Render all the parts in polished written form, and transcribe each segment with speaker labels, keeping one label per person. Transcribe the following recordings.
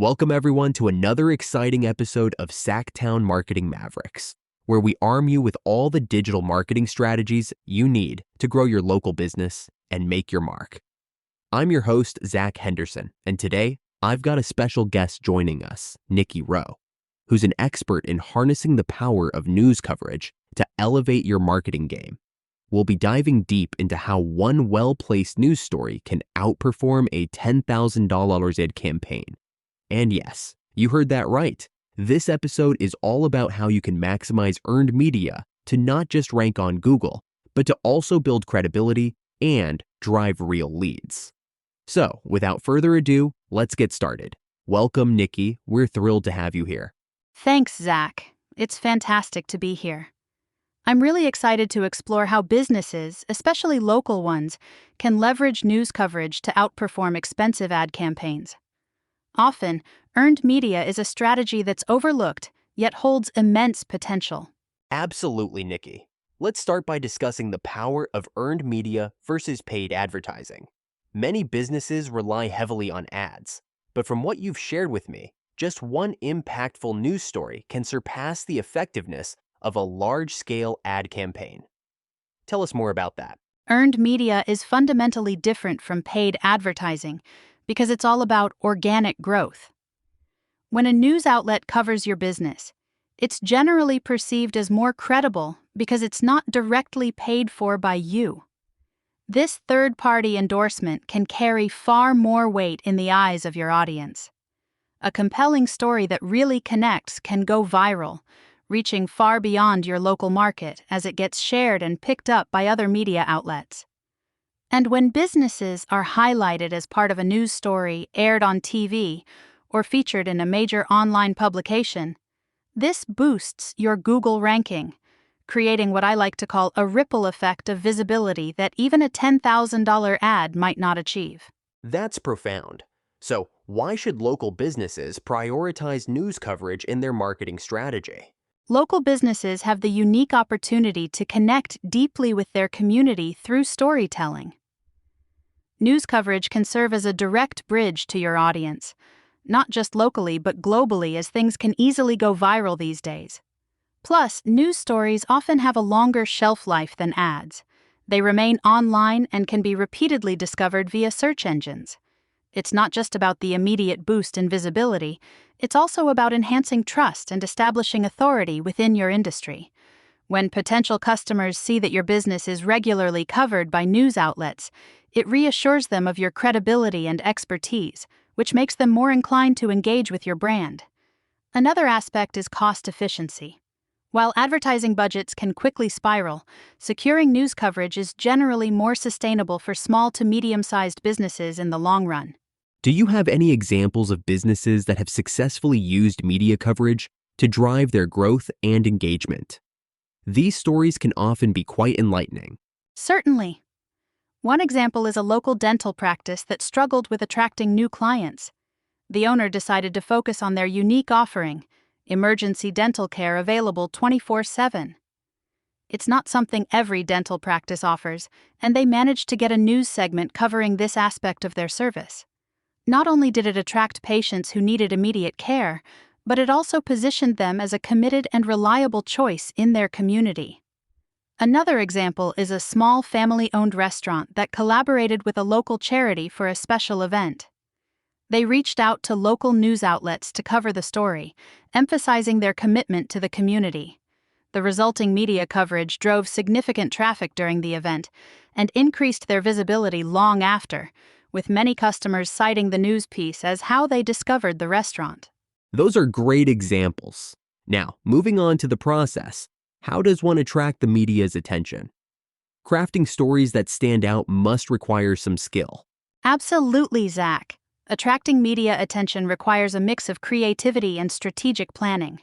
Speaker 1: Welcome everyone to another exciting episode of Sacktown Marketing Mavericks, where we arm you with all the digital marketing strategies you need to grow your local business and make your mark. I'm your host, Zach Henderson, and today I've got a special guest joining us, Nikki Rowe, who's an expert in harnessing the power of news coverage to elevate your marketing game. We'll be diving deep into how one well-placed news story can outperform a $10,000 ad campaign. And yes, you heard that right. This episode is all about how you can maximize earned media to not just rank on Google, but to also build credibility and drive real leads. So, without further ado, let's get started. Welcome, Nikki. We're thrilled to have you here.
Speaker 2: Thanks, Zach. It's fantastic to be here. I'm really excited to explore how businesses, especially local ones, can leverage news coverage to outperform expensive ad campaigns. Often, earned media is a strategy that's overlooked, yet holds immense potential.
Speaker 1: Absolutely, Nikki. Let's start by discussing the power of earned media versus paid advertising. Many businesses rely heavily on ads, but from what you've shared with me, just one impactful news story can surpass the effectiveness of a large-scale ad campaign. Tell us more about that.
Speaker 2: Earned media is fundamentally different from paid advertising because it's all about organic growth. When a news outlet covers your business, it's generally perceived as more credible because it's not directly paid for by you. This third-party endorsement can carry far more weight in the eyes of your audience. A compelling story that really connects can go viral, reaching far beyond your local market as it gets shared and picked up by other media outlets. And when businesses are highlighted as part of a news story aired on TV or featured in a major online publication, this boosts your Google ranking, creating what I like to call a ripple effect of visibility that even a $10,000 ad might not achieve.
Speaker 1: That's profound. So, why should local businesses prioritize news coverage in their marketing strategy?
Speaker 2: Local businesses have the unique opportunity to connect deeply with their community through storytelling. News coverage can serve as a direct bridge to your audience, not just locally but globally, as things can easily go viral these days. Plus, news stories often have a longer shelf life than ads. They remain online and can be repeatedly discovered via search engines. It's not just about the immediate boost in visibility, it's also about enhancing trust and establishing authority within your industry. When potential customers see that your business is regularly covered by news outlets, it reassures them of your credibility and expertise, which makes them more inclined to engage with your brand. Another aspect is cost efficiency. While advertising budgets can quickly spiral, securing news coverage is generally more sustainable for small to medium-sized businesses in the long run.
Speaker 1: Do you have any examples of businesses that have successfully used media coverage to drive their growth and engagement? These stories can often be quite enlightening.
Speaker 2: Certainly. One example is a local dental practice that struggled with attracting new clients. The owner decided to focus on their unique offering, emergency dental care available 24/7. It's not something every dental practice offers, and they managed to get a news segment covering this aspect of their service. Not only did it attract patients who needed immediate care, but it also positioned them as a committed and reliable choice in their community. Another example is a small family-owned restaurant that collaborated with a local charity for a special event. They reached out to local news outlets to cover the story, emphasizing their commitment to the community. The resulting media coverage drove significant traffic during the event and increased their visibility long after, with many customers citing the news piece as how they discovered the restaurant.
Speaker 1: Those are great examples. Now, moving on to the process, how does one attract the media's attention? Crafting stories that stand out must require some skill.
Speaker 2: Absolutely, Zach. Attracting media attention requires a mix of creativity and strategic planning.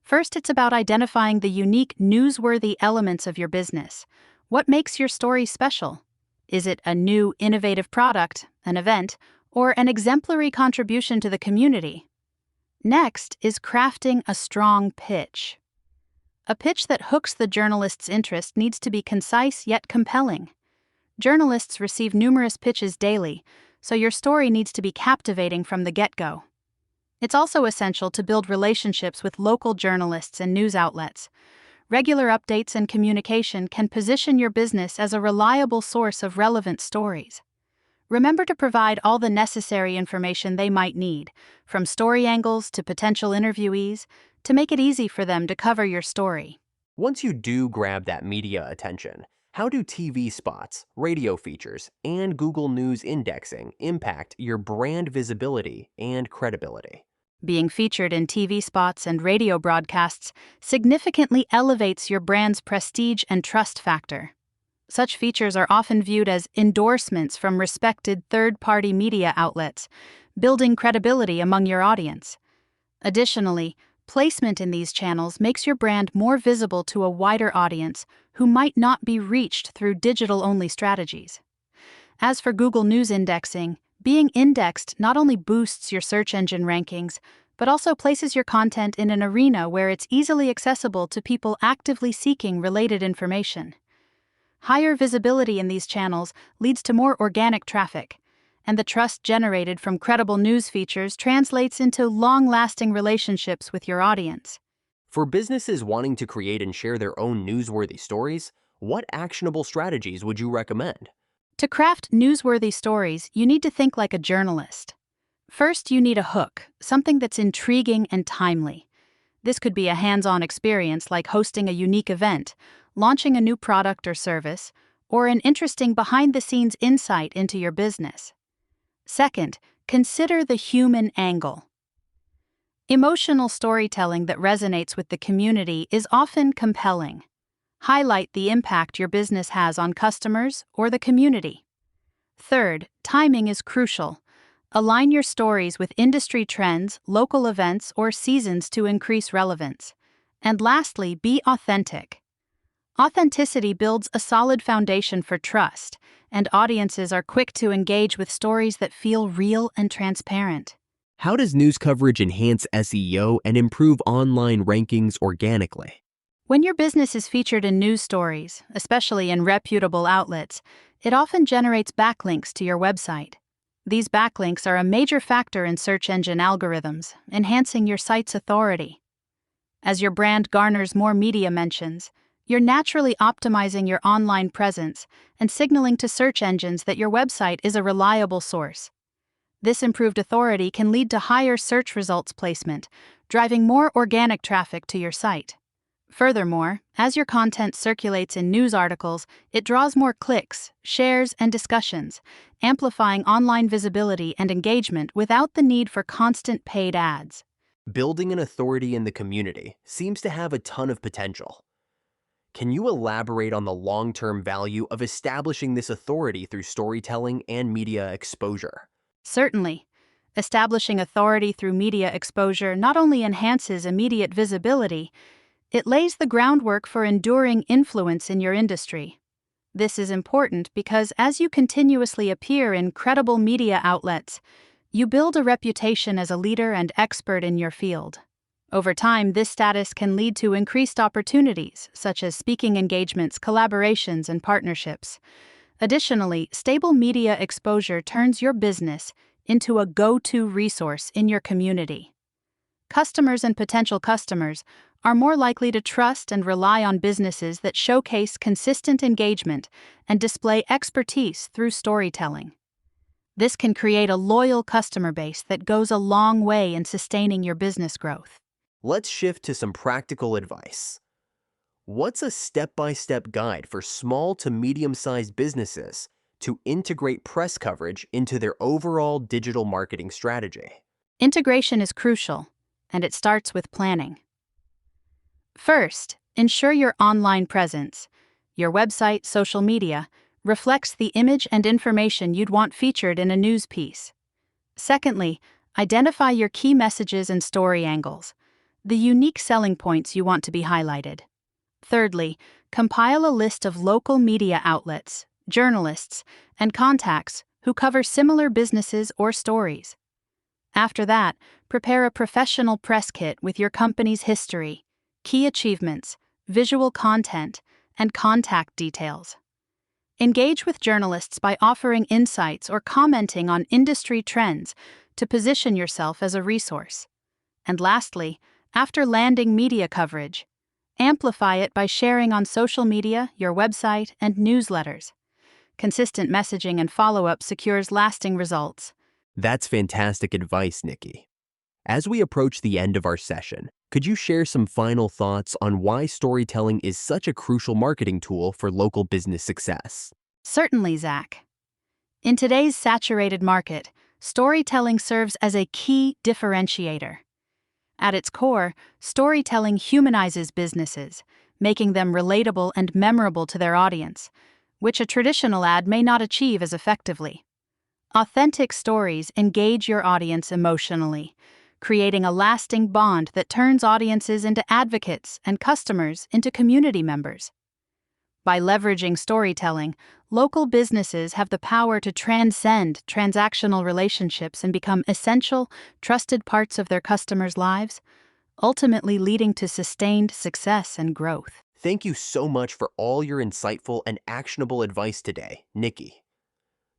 Speaker 2: First, it's about identifying the unique, newsworthy elements of your business. What makes your story special? Is it a new, innovative product, an event, or an exemplary contribution to the community? Next is crafting a strong pitch. A pitch that hooks the journalist's interest needs to be concise yet compelling. Journalists receive numerous pitches daily, so your story needs to be captivating from the get-go. It's also essential to build relationships with local journalists and news outlets. Regular updates and communication can position your business as a reliable source of relevant stories. Remember to provide all the necessary information they might need, from story angles to potential interviewees, to make it easy for them to cover your story.
Speaker 1: Once you do grab that media attention, how do TV spots, radio features, and Google News indexing impact your brand visibility and credibility?
Speaker 2: Being featured in TV spots and radio broadcasts significantly elevates your brand's prestige and trust factor. Such features are often viewed as endorsements from respected third-party media outlets, building credibility among your audience. Additionally, placement in these channels makes your brand more visible to a wider audience who might not be reached through digital-only strategies. As for Google News indexing, being indexed not only boosts your search engine rankings, but also places your content in an arena where it's easily accessible to people actively seeking related information. Higher visibility in these channels leads to more organic traffic, and the trust generated from credible news features translates into long-lasting relationships with your audience.
Speaker 1: For businesses wanting to create and share their own newsworthy stories, what actionable strategies would you recommend?
Speaker 2: To craft newsworthy stories, you need to think like a journalist. First, you need a hook, something that's intriguing and timely. This could be a hands-on experience like hosting a unique event, launching a new product or service, or an interesting behind-the-scenes insight into your business. Second, consider the human angle. Emotional storytelling that resonates with the community is often compelling. Highlight the impact your business has on customers or the community. Third, timing is crucial. Align your stories with industry trends, local events, or seasons to increase relevance. And lastly, be authentic. Authenticity builds a solid foundation for trust, and audiences are quick to engage with stories that feel real and transparent.
Speaker 1: How does news coverage enhance SEO and improve online rankings organically?
Speaker 2: When your business is featured in news stories, especially in reputable outlets, it often generates backlinks to your website. These backlinks are a major factor in search engine algorithms, enhancing your site's authority. As your brand garners more media mentions, you're naturally optimizing your online presence and signaling to search engines that your website is a reliable source. This improved authority can lead to higher search results placement, driving more organic traffic to your site. Furthermore, as your content circulates in news articles, it draws more clicks, shares, and discussions, amplifying online visibility and engagement without the need for constant paid ads.
Speaker 1: Building an authority in the community seems to have a ton of potential. Can you elaborate on the long-term value of establishing this authority through storytelling and media exposure?
Speaker 2: Certainly. Establishing authority through media exposure not only enhances immediate visibility, it lays the groundwork for enduring influence in your industry. This is important because as you continuously appear in credible media outlets, you build a reputation as a leader and expert in your field. Over time, this status can lead to increased opportunities, such as speaking engagements, collaborations, and partnerships. Additionally, stable media exposure turns your business into a go-to resource in your community. Customers and potential customers are more likely to trust and rely on businesses that showcase consistent engagement and display expertise through storytelling. This can create a loyal customer base that goes a long way in sustaining your business growth.
Speaker 1: Let's shift to some practical advice. What's a step-by-step guide for small to medium-sized businesses to integrate press coverage into their overall digital marketing strategy?
Speaker 2: Integration is crucial, and it starts with planning. First, ensure your online presence, your website, social media, reflects the image and information you'd want featured in a news piece. Secondly, identify your key messages and story angles, the unique selling points you want to be highlighted. Thirdly, compile a list of local media outlets, journalists, and contacts who cover similar businesses or stories. After that, prepare a professional press kit with your company's history, key achievements, visual content, and contact details. Engage with journalists by offering insights or commenting on industry trends to position yourself as a resource. And lastly, after landing media coverage, amplify it by sharing on social media, your website, and newsletters. Consistent messaging and follow-up secures lasting results.
Speaker 1: That's fantastic advice, Nikki. As we approach the end of our session, could you share some final thoughts on why storytelling is such a crucial marketing tool for local business success?
Speaker 2: Certainly, Zach. In today's saturated market, storytelling serves as a key differentiator. At its core, storytelling humanizes businesses, making them relatable and memorable to their audience, which a traditional ad may not achieve as effectively. Authentic stories engage your audience emotionally, creating a lasting bond that turns audiences into advocates and customers into community members. By leveraging storytelling, local businesses have the power to transcend transactional relationships and become essential, trusted parts of their customers' lives, ultimately leading to sustained success and growth.
Speaker 1: Thank you so much for all your insightful and actionable advice today, Nikki.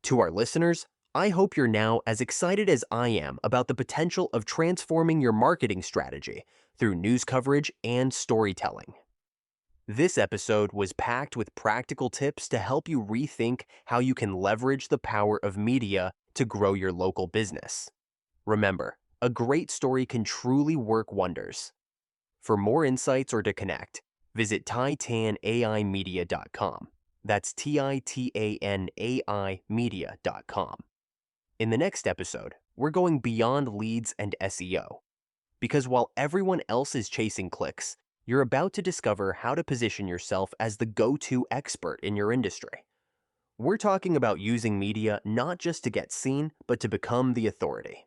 Speaker 1: To our listeners, I hope you're now as excited as I am about the potential of transforming your marketing strategy through news coverage and storytelling. This episode was packed with practical tips to help you rethink how you can leverage the power of media to grow your local business. Remember, a great story can truly work wonders. For more insights or to connect, visit titanaimedia.com. That's TITANAI media.com. In the next episode, we're going beyond leads and SEO. Because while everyone else is chasing clicks, you're about to discover how to position yourself as the go-to expert in your industry. We're talking about using media not just to get seen, but to become the authority.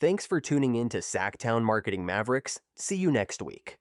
Speaker 1: Thanks for tuning in to Sacktown Marketing Mavericks. See you next week.